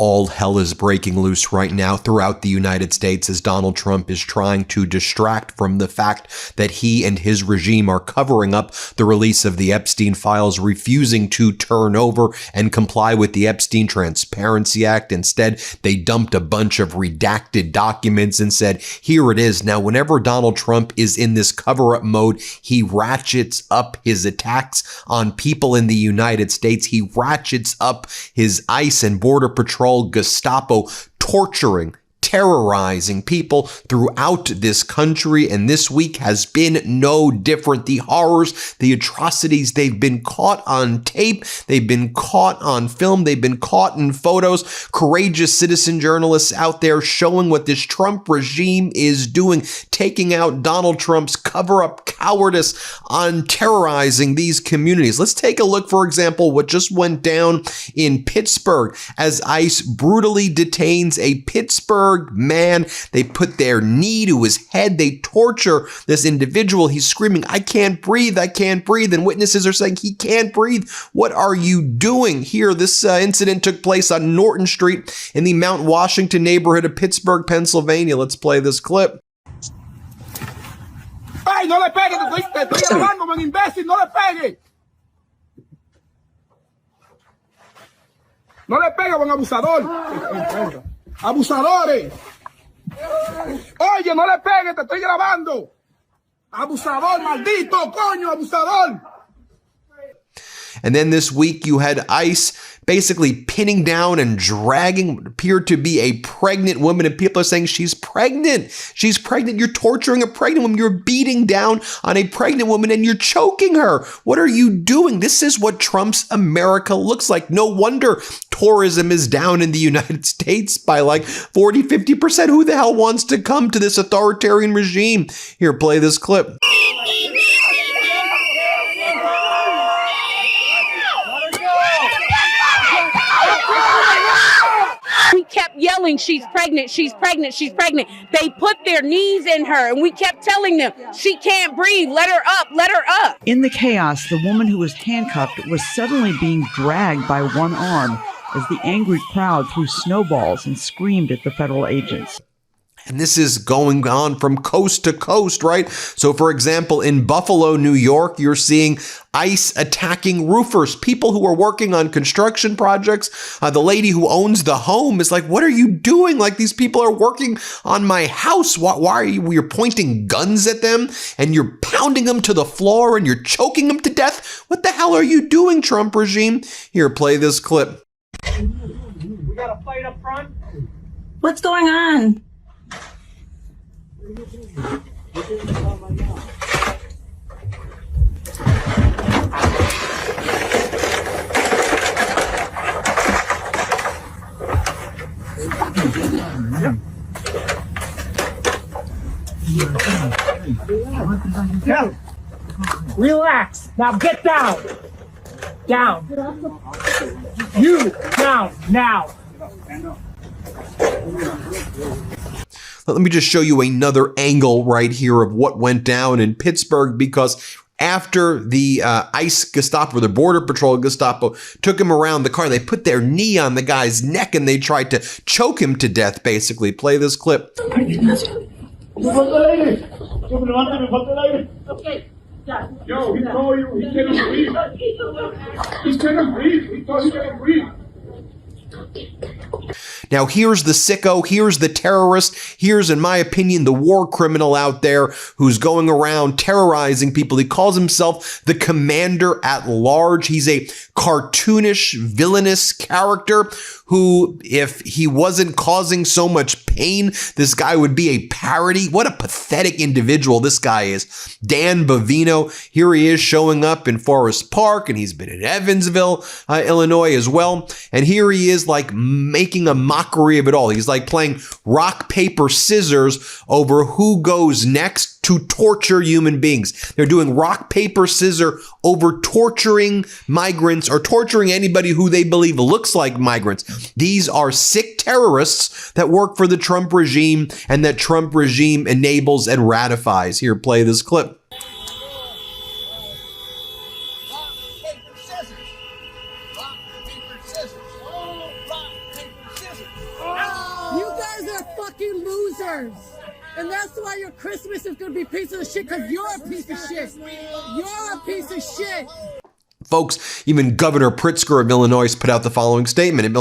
All hell is breaking loose right now throughout the United States as Donald Trump is trying to distract from the fact that he and his regime are covering up the release of the Epstein files, refusing to turn over and comply with the Epstein Transparency Act. Instead, they dumped a bunch of redacted documents and said, here it is. Now, whenever Donald Trump is in this cover-up mode, he ratchets up his attacks on people in the United States. He ratchets up his ICE and Border Patrol, Gestapo, torturing, terrorizing people throughout this country, and this week has been no different. The horrors, the atrocities, they've been caught on tape, they've been caught on film, they've been caught in photos. Courageous citizen journalists out there showing what this Trump regime is doing, taking out Donald Trump's cover-up cowardice on terrorizing these communities. Let's take a look, for example, what just went down in Pittsburgh as ICE brutally detains a Pittsburgh man. They put their knee to his head. They torture this individual. He's screaming, I can't breathe, I can't breathe. And witnesses are saying he can't breathe. What are you doing here? This incident took place on Norton Street in the Mount Washington neighborhood of Pittsburgh, Pennsylvania. Let's play this clip. ¡Ay, no le pegue! ¡Te estoy grabando, como un imbécil! ¡No le pegue! ¡No le pegue, buen abusador! ¡Abusadores! Oye, no le pegue, te estoy grabando. Abusador, maldito, coño, abusador. And then this week you had ICE basically pinning down and dragging what appeared to be a pregnant woman, and people are saying she's pregnant. She's pregnant. You're torturing a pregnant woman. You're beating down on a pregnant woman and you're choking her. What are you doing? This is what Trump's America looks like. No wonder tourism is down in the United States by like 40, 50%. Who the hell wants to come to this authoritarian regime? Here, play this clip. We kept yelling, she's pregnant, she's pregnant, she's pregnant. They put their knees in her and we kept telling them, she can't breathe, let her up, let her up. In the chaos, the woman who was handcuffed was suddenly being dragged by one arm as the angry crowd threw snowballs and screamed at the federal agents. And this is going on from coast to coast, right? So, for example, in Buffalo, New York, you're seeing ICE attacking roofers, people who are working on construction projects. The lady who owns the home is like, what are you doing? Like, these people are working on my house. Why are you? You're pointing guns at them and you're pounding them to the floor and you're choking them to death. What the hell are you doing, Trump regime? Here, play this clip. We got a fight up front. What's going on? Yeah. Relax. Now get down. Down. You down now. Let me just show you another angle right here of what went down in Pittsburgh, because after the ICE Gestapo, the Border Patrol Gestapo, took him around the car, they put their knee on the guy's neck and they tried to choke him to death, basically. Play this clip. Yo, he told you he cannot breathe. He cannot breathe. He told you he cannot breathe. Now, here's the sicko, here's the terrorist, here's, in my opinion, the war criminal out there who's going around terrorizing people. He calls himself the commander at large. He's a cartoonish, villainous character who, if he wasn't causing so much pain, this guy would be a parody. What a pathetic individual this guy is. Dan Bovino, here he is showing up in Forest Park, and he's been in Evansville, Illinois as well. And here he is like making a mockery of it all. He's like playing rock, paper, scissors over who goes next to torture human beings. They're doing rock, paper, scissors over torturing migrants or torturing anybody who they believe looks like migrants. These are sick terrorists that work for the Trump regime and that Trump regime enables and ratifies. Here, play this clip. Rock, paper, scissors. Rock, paper, scissors. fucking losers. And that's why your Christmas is going to be a piece of shit, because you're a piece of shit. You're a piece of shit. Folks, even Governor Pritzker of Illinois put out the following statement.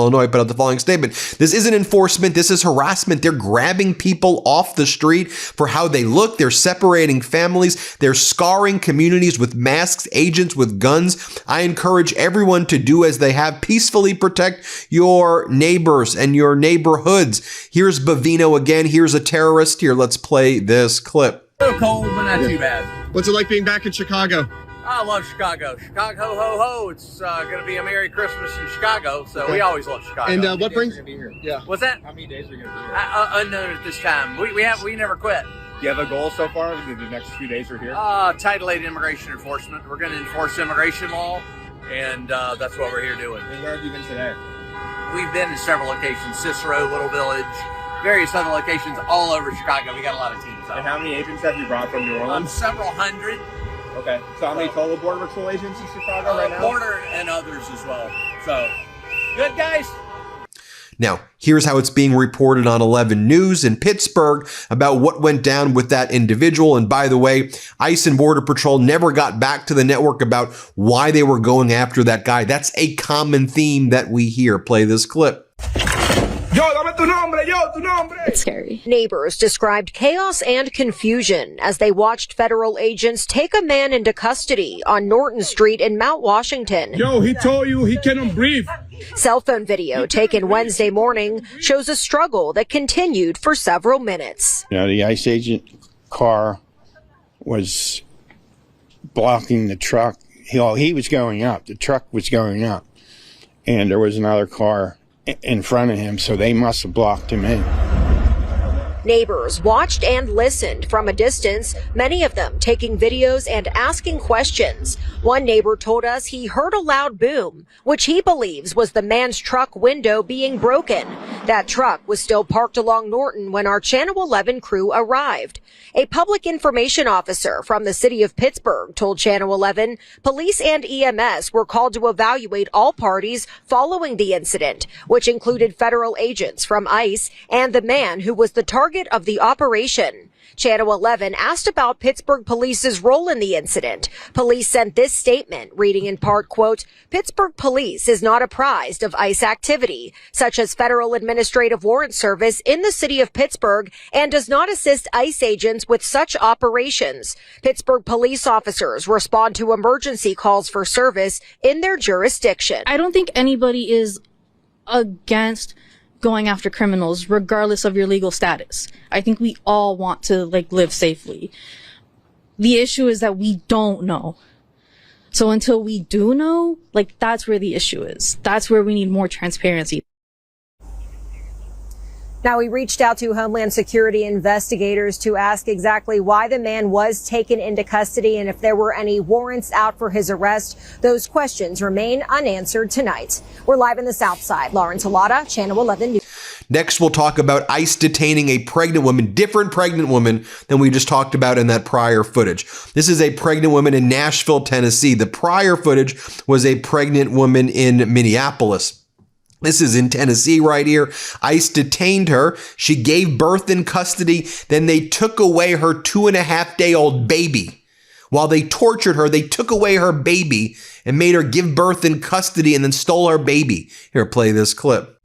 This isn't enforcement. This is harassment. They're grabbing people off the street for how they look. They're separating families. They're scarring communities with masks, agents with guns. I encourage everyone to do as they have. Peacefully protect your neighbors and your neighborhoods. Here's Bavino again. Here's a terrorist. Here, let's play this clip. A little cold, but not too bad. What's it like being back in Chicago? I love Chicago. Chicago, ho, ho, ho. It's going to be a Merry Christmas in Chicago, so we always love Chicago. And what brings... Yeah. What's that? How many days are you going to be here? Unknown at this time. We never quit. Do you have a goal so far? The next few days are here? Title-8 immigration enforcement. We're going to enforce immigration law, and that's what we're here doing. And where have you been today? We've been in several locations. Cicero, Little Village, various other locations all over Chicago. We got a lot of teams out. And how many agents have you brought from New Orleans? Several hundred. Okay. So how many total Border Patrol agents in Chicago right now? Border and others as well. So, good guys. Now, here's how it's being reported on 11 News in Pittsburgh about what went down with that individual. And by the way, ICE and Border Patrol never got back to the network about why they were going after that guy. That's a common theme that we hear. Play this clip. It's scary. Neighbors described chaos and confusion as they watched federal agents take a man into custody on Norton Street in Mount Washington. He told you he cannot breathe. Cell phone video taken Wednesday morning shows a struggle that continued for several minutes. The ICE agent car was blocking the truck. He was going up. The truck was going up. And there was another car in front of him, so they must have blocked him in. Neighbors watched and listened from a distance, many of them taking videos and asking questions. One neighbor told us he heard a loud boom, which he believes was the man's truck window being broken. That truck was still parked along Norton when our Channel 11 crew arrived. A public information officer from the city of Pittsburgh told Channel 11 police and EMS were called to evaluate all parties following the incident, which included federal agents from ICE and the man who was the target of the operation. Channel 11 asked about Pittsburgh Police's role in the incident. Police sent this statement, reading in part, quote, Pittsburgh Police is not apprised of ICE activity, such as Federal Administrative Warrant Service in the city of Pittsburgh, and does not assist ICE agents with such operations. Pittsburgh police officers respond to emergency calls for service in their jurisdiction. I don't think anybody is against going after criminals regardless of your legal status. I think we all want to live safely. The issue is that we don't know. So until we do know, that's where the issue is. That's where we need more transparency. Now, we reached out to Homeland Security investigators to ask exactly why the man was taken into custody and if there were any warrants out for his arrest. Those questions remain unanswered tonight. We're live in the South Side. Lauren Talata, Channel 11 News. Next, we'll talk about ICE detaining a pregnant woman, different pregnant woman than we just talked about in that prior footage. This is a pregnant woman in Nashville, Tennessee. The prior footage was a pregnant woman in Minneapolis. This is in Tennessee right here. ICE detained her. She gave birth in custody. Then they took away her 2.5-day-old baby. While they tortured her, they took away her baby and made her give birth in custody and then stole her baby. Here, play this clip.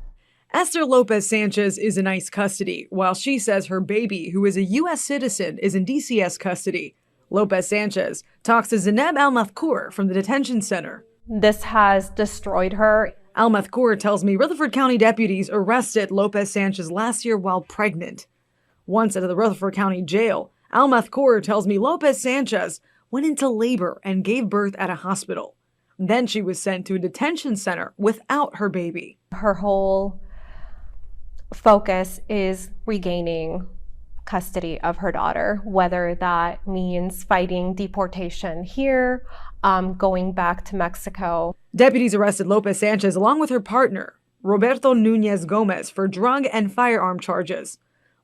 Esther Lopez Sanchez is in ICE custody, while she says her baby, who is a U.S. citizen, is in DCS custody. Lopez Sanchez talks to Zineb Al-Mathkour from the detention center. This has destroyed her. Al-Mathkour tells me Rutherford County deputies arrested Lopez Sanchez last year while pregnant. Once at the Rutherford County jail, Al-Mathkour tells me Lopez Sanchez went into labor and gave birth at a hospital. Then she was sent to a detention center without her baby. Her whole focus is regaining custody of her daughter, whether that means fighting deportation here, going back to Mexico. Deputies arrested Lopez Sanchez along with her partner, Roberto Nunez Gomez, for drug and firearm charges.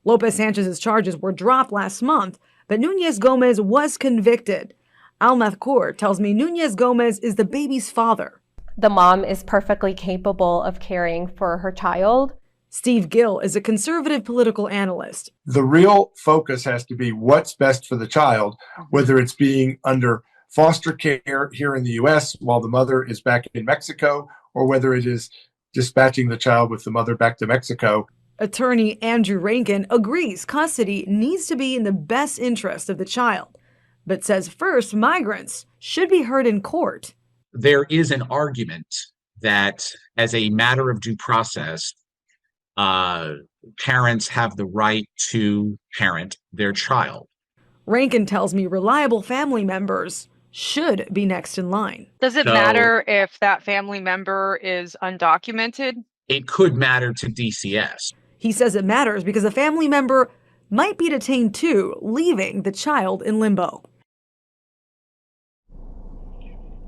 Lopez Sanchez's charges were dropped last month, but Nunez Gomez was convicted. Al-Mathkour tells me Nunez Gomez is the baby's father. The mom is perfectly capable of caring for her child. Steve Gill is a conservative political analyst. The real focus has to be what's best for the child, whether it's being under foster care here in the U.S. while the mother is back in Mexico, or whether it is dispatching the child with the mother back to Mexico. Attorney Andrew Rankin agrees custody needs to be in the best interest of the child, but says first migrants should be heard in court. There is an argument that as a matter of due process, parents have the right to parent their child. Rankin tells me reliable family members should be next in line. Does it matter if that family member is undocumented? It could matter to DCS. He says it matters because a family member might be detained too, leaving the child in limbo.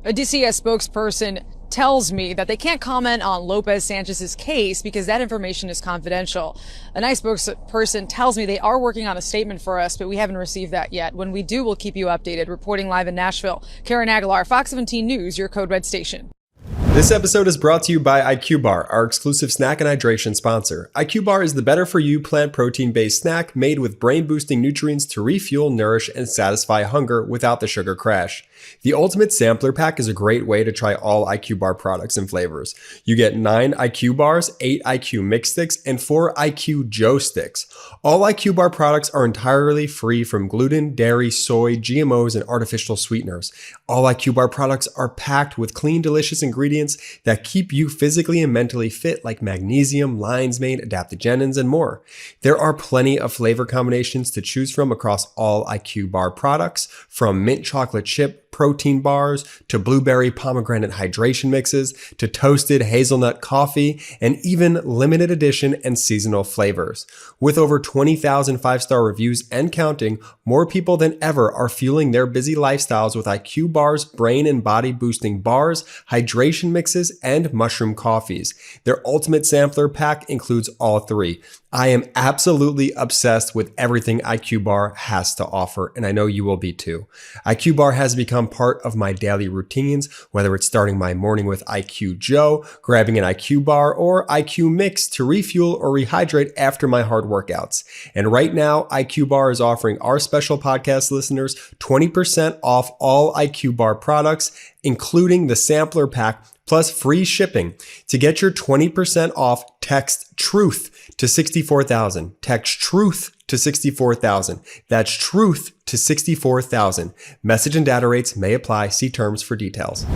A DCS spokesperson tells me that they can't comment on Lopez Sanchez's case because that information is confidential. A NICE spokesperson tells me they are working on a statement for us, but we haven't received that yet. When we do, we'll keep you updated. Reporting live in Nashville, Karen Aguilar, Fox 17 News, your Code Red station. This episode is brought to you by IQ Bar, our exclusive snack and hydration sponsor. IQ Bar is the better-for-you plant protein-based snack made with brain-boosting nutrients to refuel, nourish, and satisfy hunger without the sugar crash. The Ultimate Sampler Pack is a great way to try all IQ Bar products and flavors. You get 9 IQ Bars, 8 IQ Mix Sticks, and 4 IQ Joe Sticks. All IQ Bar products are entirely free from gluten, dairy, soy, GMOs, and artificial sweeteners. All IQ Bar products are packed with clean, delicious ingredients that keep you physically and mentally fit, like magnesium, lion's mane, adaptogenins, and more. There are plenty of flavor combinations to choose from across all IQ Bar products, from mint chocolate chip protein bars to blueberry pomegranate hydration mixes to toasted hazelnut coffee, and even limited edition and seasonal flavors. With over 20,000 5-star reviews and counting, more people than ever are fueling their busy lifestyles with IQ Bar's brain and body boosting bars, hydration mixes, and mushroom coffees. Their Ultimate Sampler Pack includes all 3. I am absolutely obsessed with everything IQ Bar has to offer, and I know you will be too. IQ Bar has become part of my daily routines, whether it's starting my morning with IQ Joe, grabbing an IQ Bar, or IQ Mix to refuel or rehydrate after my hard workouts. And right now, IQ Bar is offering our special podcast listeners 20% off all IQ Bar products, including the Sampler Pack, plus free shipping. To get your 20% off, text TRUTH to 64,000. Text TRUTH to 64,000. That's TRUTH to 64,000. Message and data rates may apply. See terms for details.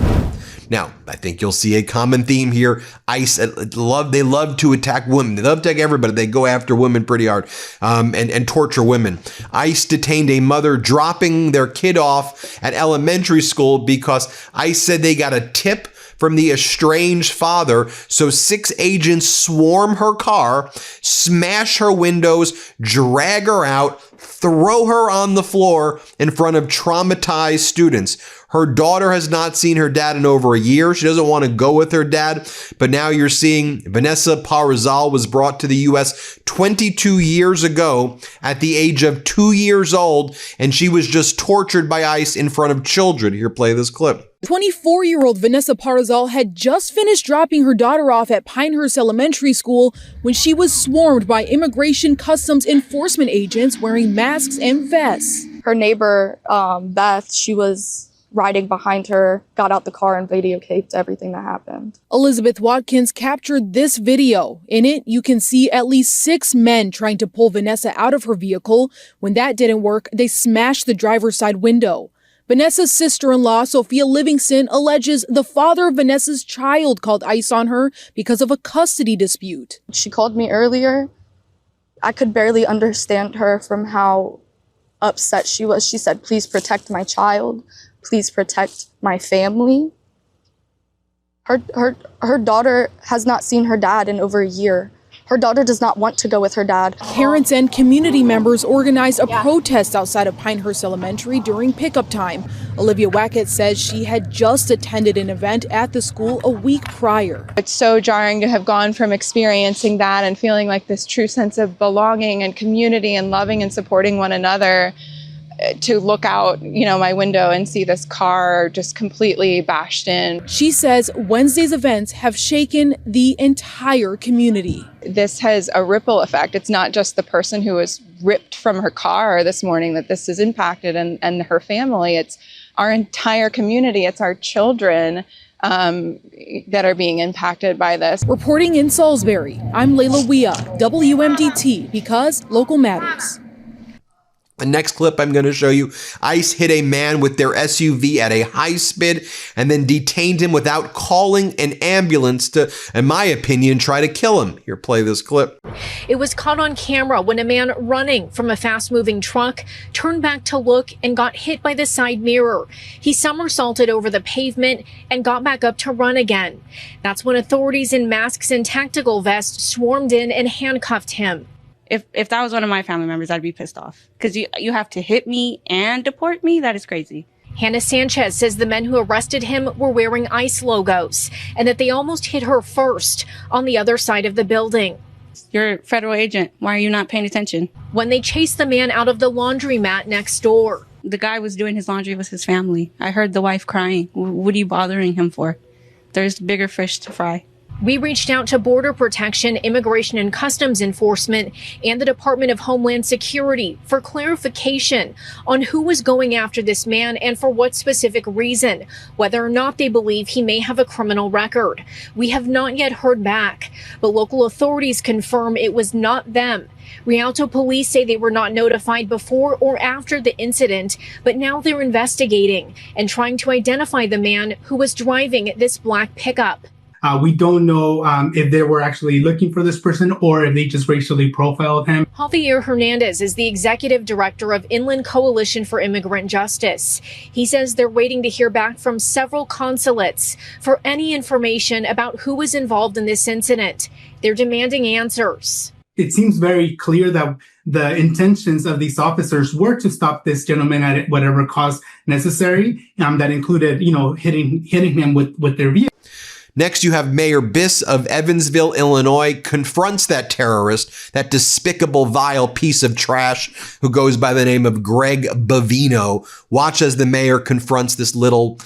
Now, I think you'll see a common theme here. ICE, they love to attack women. They love to attack everybody. They go after women pretty hard and torture women. ICE detained a mother dropping their kid off at elementary school because ICE said they got a tip from the estranged father, so 6 agents swarm her car, smash her windows, drag her out, throw her on the floor in front of traumatized students. Her daughter has not seen her dad in over a year. She doesn't want to go with her dad. But now you're seeing Vanessa Parizal was brought to the U.S. 22 years ago at the age of 2 years old, and she was just tortured by ICE in front of children. Here, play this clip. 24-year-old Vanessa Parizal had just finished dropping her daughter off at Pinehurst Elementary School when she was swarmed by Immigration Customs Enforcement agents wearing masks and vests. Her neighbor, Beth, she was riding behind her, got out the car and videotaped everything that happened. Elizabeth Watkins captured this video. In it, you can see at least 6 men trying to pull Vanessa out of her vehicle. When that didn't work, they smashed the driver's side window. Vanessa's sister-in-law, Sophia Livingston, alleges the father of Vanessa's child called ICE on her because of a custody dispute. She called me earlier. I could barely understand her from how upset she was. She said, "Please protect my child. Please protect my family." Her daughter has not seen her dad in over a year. Her daughter does not want to go with her dad. Parents and community members organized a protest outside of Pinehurst Elementary during pickup time. Olivia Wackett says she had just attended an event at the school a week prior. It's so jarring to have gone from experiencing that and feeling like this true sense of belonging and community and loving and supporting one another to look out, my window and see this car just completely bashed in. She says Wednesday's events have shaken the entire community. This has a ripple effect. It's not just the person who was ripped from her car this morning that this has impacted and her family. It's our entire community. It's our children that are being impacted by this. Reporting in Salisbury, I'm Layla Wea, WMDT, because local matters. The next clip I'm going to show you, ICE hit a man with their SUV at a high speed and then detained him without calling an ambulance to, in my opinion, try to kill him. Here, play this clip. It was caught on camera when a man running from a fast-moving truck turned back to look and got hit by the side mirror. He somersaulted over the pavement and got back up to run again. That's when authorities in masks and tactical vests swarmed in and handcuffed him. If that was one of my family members, I'd be pissed off. Because you have to hit me and deport me? That is crazy. Hannah Sanchez says the men who arrested him were wearing ICE logos and that they almost hit her first on the other side of the building. You're a federal agent. Why are you not paying attention? When they chased the man out of the laundromat next door. The guy was doing his laundry with his family. I heard the wife crying. What are you bothering him for? There's bigger fish to fry. We reached out to Border Protection, Immigration and Customs Enforcement, and the Department of Homeland Security for clarification on who was going after this man and for what specific reason, whether or not they believe he may have a criminal record. We have not yet heard back, but local authorities confirm it was not them. Rialto police say they were not notified before or after the incident, but now they're investigating and trying to identify the man who was driving this black pickup. We don't know if they were actually looking for this person or if they just racially profiled him. Javier Hernandez is the executive director of Inland Coalition for Immigrant Justice. He says they're waiting to hear back from several consulates for any information about who was involved in this incident. They're demanding answers. It seems very clear that the intentions of these officers were to stop this gentleman at whatever cost necessary. That included, hitting him with their vehicle. Next, you have Mayor Biss of Evansville, Illinois, confronts that terrorist, that despicable, vile piece of trash who goes by the name of Greg Bavino. Watch as the mayor confronts this little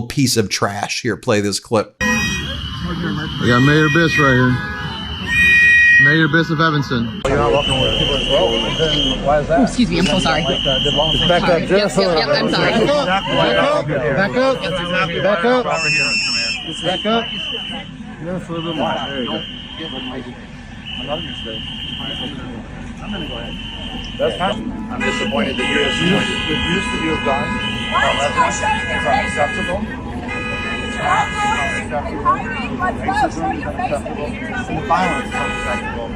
piece of trash. Here, play this clip. We got Mayor Biss right here. Mayor Biss of Evanston. You're not welcome with people as well? Why is that? Excuse me, I'm so sorry. Just back up, just Yep, I'm sorry. Back up. Back up. Back up. Yes, a little bit more. There you go. I love your state. I'm going to go ahead. That's fine. I'm disappointed that you're disappointed. Refuse to do a gun. That's unacceptable.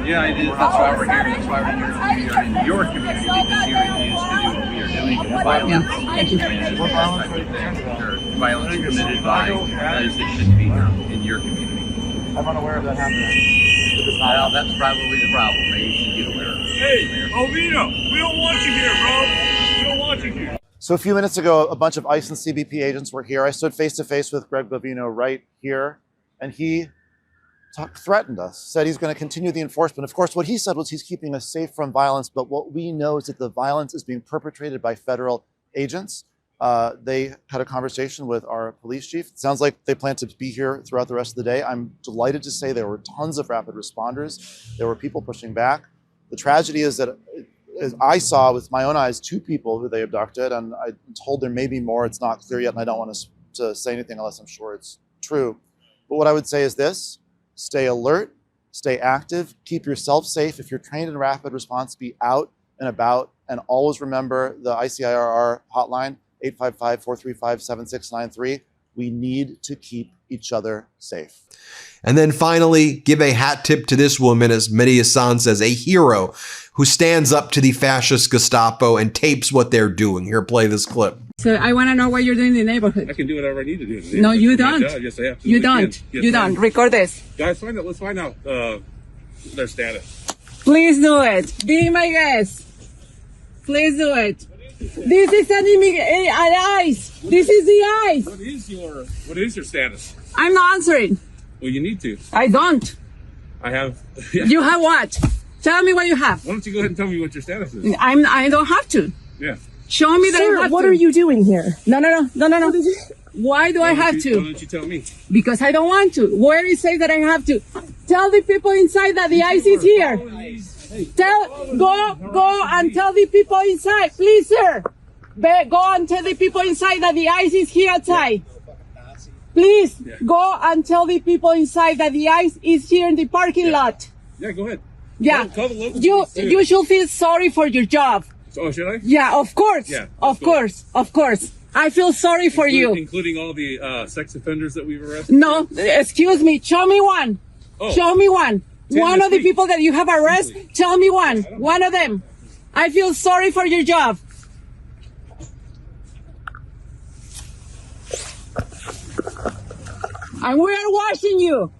Yeah, it is. That's why we're here. That's why we're here. We are in your community because you refuse to do what we are doing. Violence. Thank you. Violence committed by those that shouldn't be here in your community. I'm unaware of that happening. Well, that's probably the problem. Maybe you should get aware of it. Hey, Ovino, we don't want you here, bro. We don't want you here. So a few minutes ago, a bunch of ICE and CBP agents were here. I stood face to face with Greg Bavino right here, and he threatened us, said he's going to continue the enforcement. Of course, what he said was he's keeping us safe from violence, but what we know is that the violence is being perpetrated by federal agents. They had a conversation with our police chief. It sounds like they plan to be here throughout the rest of the day. I'm delighted to say there were tons of rapid responders. There were people pushing back. The tragedy is that as I saw with my own eyes 2 people who they abducted, and I'm told there may be more. It's not clear yet, and I don't want to say anything unless I'm sure it's true. But what I would say is this: stay alert, stay active, keep yourself safe. If you're trained in rapid response, be out and about, and always remember the ICIRR hotline, 855-435-7693. We need to keep each other safe. And then finally, give a hat tip to this woman, as Medea San says, a hero who stands up to the fascist Gestapo and tapes what they're doing. Here, play this clip. So I want to know what you're doing in the neighborhood. I can do whatever I need to do. No, you don't. Yes, I have to. You don't. Yes, you don't. Record this. Guys, let's find out their status. Please do it. Be my guest. Please do it. This is an ICE. This is the ICE. What is your status? I'm not answering. Well, you need to. I don't. I have. You have what? Tell me what you have. Why don't you go ahead and tell me what your status is? I don't have to. Yeah. Show me that Sir, I have what to. are you doing here? No. Why do I have to? Why don't you tell me? Because I don't want to. Where it says that I have to. Tell the people inside that the ice is here. Go and tell the people inside, please, sir. Go and tell the people inside that the ice is here outside. Please go and tell the people inside that the ice is here in the parking lot. Yeah, go ahead. Yeah, Call the local you police, too. should feel sorry for your job. Oh, should I? Yeah, of course. Yeah, of course. I feel sorry for you. Including all the sex offenders that we've arrested? No, excuse me. Show me one. Oh. Show me one. One this of the week. people that you have arrested, tell me one. One of them. I feel sorry for your job. And we are watching you.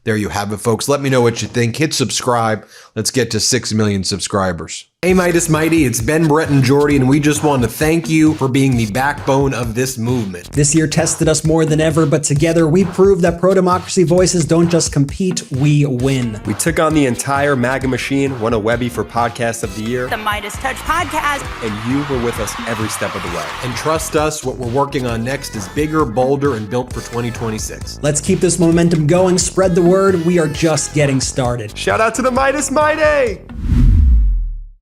There you have it, folks. Let me know what you think. Hit subscribe. Let's get to 6 million subscribers. Hey, Midas Mighty, it's Ben, Brett, and Jordy, and we just want to thank you for being the backbone of this movement. This year tested us more than ever, but together we proved that pro-democracy voices don't just compete, we win. We took on the entire MAGA machine, won a Webby for Podcast of the Year, The MeidasTouch podcast. and you were with us every step of the way. And trust us, what we're working on next is bigger, bolder, and built for 2026. Let's keep this momentum going, spread the word, we are just getting started. Shout out to the Midas Mighty!